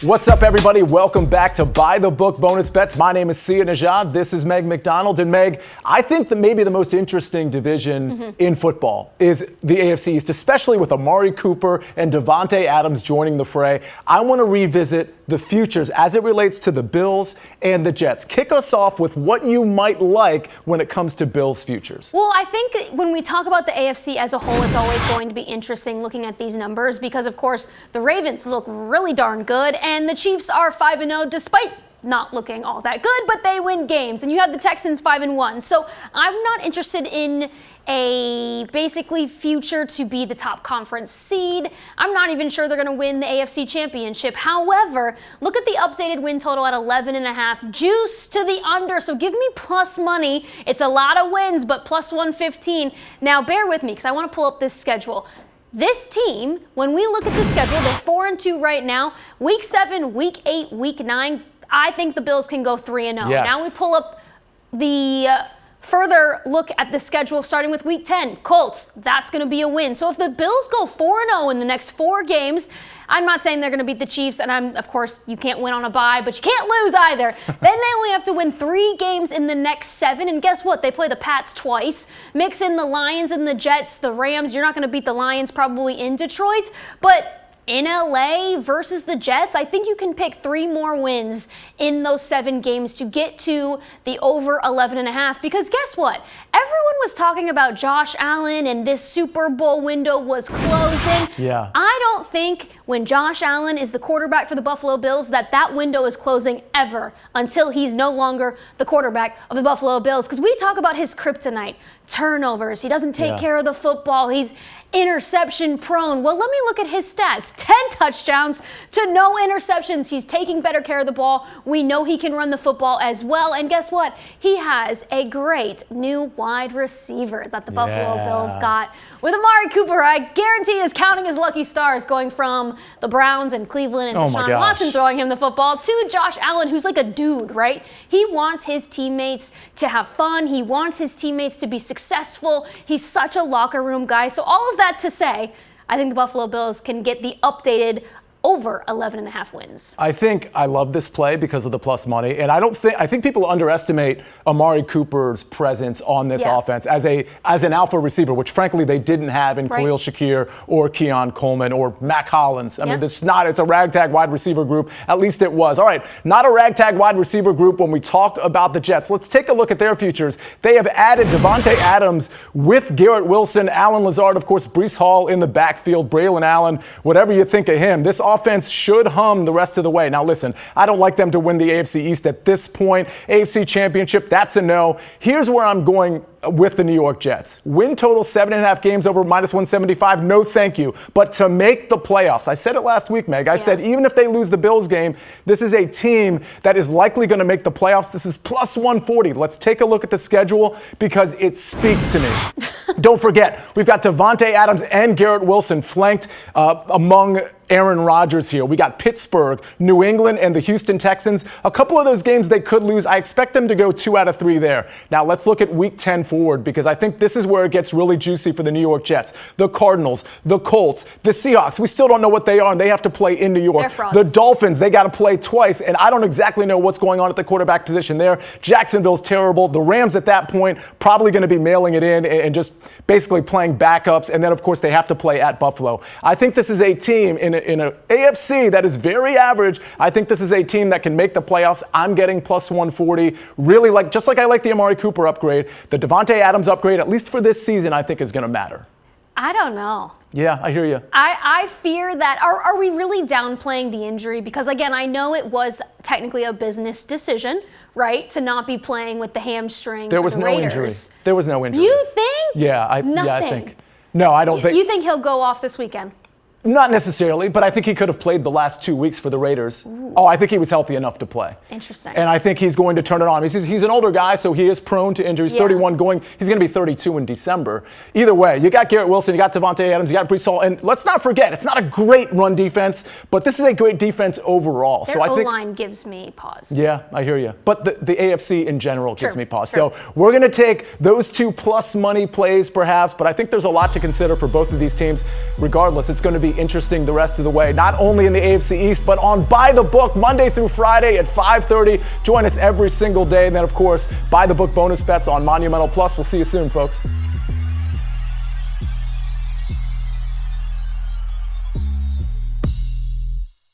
What's up, everybody? Welcome back to By the Book Bonus Bets. My name is Nejad. This is McDonald. And Meg, I think that maybe the most interesting division in football is the AFC East, especially with Amari Cooper and Davante Adams joining the fray. I want to revisit the futures as it relates to the Bills and the Jets. Kick us off with what you might like when it comes to Bills futures. Well, I think when we talk about the AFC as a whole, it's always going to be interesting looking at these numbers because, of course, the Ravens look really darn good, and the Chiefs are 5-0 despite not looking all that good, but they win games. And you have the Texans 5-1. So I'm not interested in a basically future to be the top conference seed. I'm not even sure they're going to win the AFC Championship. However, look at the updated win total at 11.5. Juice to the under, so give me plus money. It's a lot of wins, but plus 115. Now, bear with me because I want to pull up this schedule. This team, when we look at the schedule, they're 4-2 right now. Week 7, Week 8, Week 9, I think the Bills can go 3-0. Yes. Now we pull up the further look at the schedule starting with Week 10. Colts, that's going to be a win. So if the Bills go 4-0 in the next 4 games, I'm not saying they're going to beat the Chiefs, and of course, you can't win on a bye, but you can't lose either. Then they only have to win 3 games in the next 7, and guess what? They play the Pats twice. Mix in the Lions and the Jets, the Rams. You're not going to beat the Lions probably in Detroit, but in LA versus the Jets, I think you can pick 3 more wins in those 7 games to get to the over 11.5. Because guess what? Everyone was talking about Josh Allen and this Super Bowl window was closing. Yeah. I don't think when Josh Allen is the quarterback for the Buffalo Bills that window is closing ever until he's no longer the quarterback of the Buffalo Bills. Because we talk about his kryptonite, turnovers. He doesn't take care of the football. He's interception prone. Well, let me look at his stats. 10 touchdowns to no interceptions. He's taking better care of the ball. We know he can run the football as well. And guess what? He has a great new wide receiver that the Buffalo Bills got. With Amari Cooper, I guarantee is counting his lucky stars going from the Browns and Cleveland and Deshaun Watson throwing him the football to Josh Allen, who's like a dude, right? He wants his teammates to have fun. He wants his teammates to be successful. He's such a locker room guy. So all of that to say, I think the Buffalo Bills can get the updated over 11.5 wins. I love this play because of the plus money, and I think people underestimate Amari Cooper's presence on this offense as an alpha receiver, which frankly they didn't have in Khalil Shakir or Keon Coleman or Mac Hollins. I mean, it's a ragtag wide receiver group. At least it was. All right, not a ragtag wide receiver group when we talk about the Jets. Let's take a look at their futures. They have added Davante Adams with Garrett Wilson, Allen Lazard, of course, Breece Hall in the backfield, Braylon Allen, whatever you think of him. This offense should hum the rest of the way. Now, listen, I don't like them to win the AFC East at this point. AFC Championship, that's a no. Here's where I'm going with the New York Jets. Win total 7.5 games over minus 175. No, thank you. But to make the playoffs, I said it last week, Meg. I said even if they lose the Bills game, this is a team that is likely going to make the playoffs. This is plus 140. Let's take a look at the schedule because it speaks to me. Don't forget, we've got Davante Adams and Garrett Wilson flanked among Aaron Rodgers here. We got Pittsburgh, New England, and the Houston Texans. A couple of those games they could lose. I expect them to go 2 out of 3 there. Now let's look at Week 10 forward because I think this is where it gets really juicy for the New York Jets. The Cardinals, the Colts, the Seahawks. We still don't know what they are, and they have to play in New York. The Dolphins, they got to play twice, and I don't exactly know what's going on at the quarterback position there. Jacksonville's terrible. The Rams at that point probably going to be mailing it in and just basically playing backups, and then of course they have to play at Buffalo. I think this is a team in an AFC that is very average. I think this is a team that can make the playoffs. I'm getting plus 140. Really just like I like the Amari Cooper upgrade, the Davante Adams upgrade, at least for this season, I think is going to matter. I don't know. Yeah, I hear you. I fear that, are we really downplaying the injury? Because again, I know it was technically a business decision, right, to not be playing with the hamstring. There was no injury. There was no injury. You think? Yeah, I Nothing. think. No, I don't think. You think he'll go off this weekend? Not necessarily, but I think he could have played the last 2 weeks for the Raiders. Ooh. Oh, I think he was healthy enough to play. Interesting. And I think he's going to turn it on. He's an older guy, so he is prone to injuries. 31 going. He's going to be 32 in December. Either way, you got Garrett Wilson, you got Davante Adams, you got Breece Hall, and let's not forget, it's not a great run defense, but this is a great defense overall. Their O-line gives me pause. Yeah, I hear you. But the AFC in general gives me pause. So we're going to take those 2 plus money plays perhaps, but I think there's a lot to consider for both of these teams. Regardless, it's going to be be interesting the rest of the way, not only in the AFC East, but on By the Book, Monday through Friday at 5:30. Join us every single day. And then, of course, By the Book bonus bets on Monumental Plus. We'll see you soon, folks.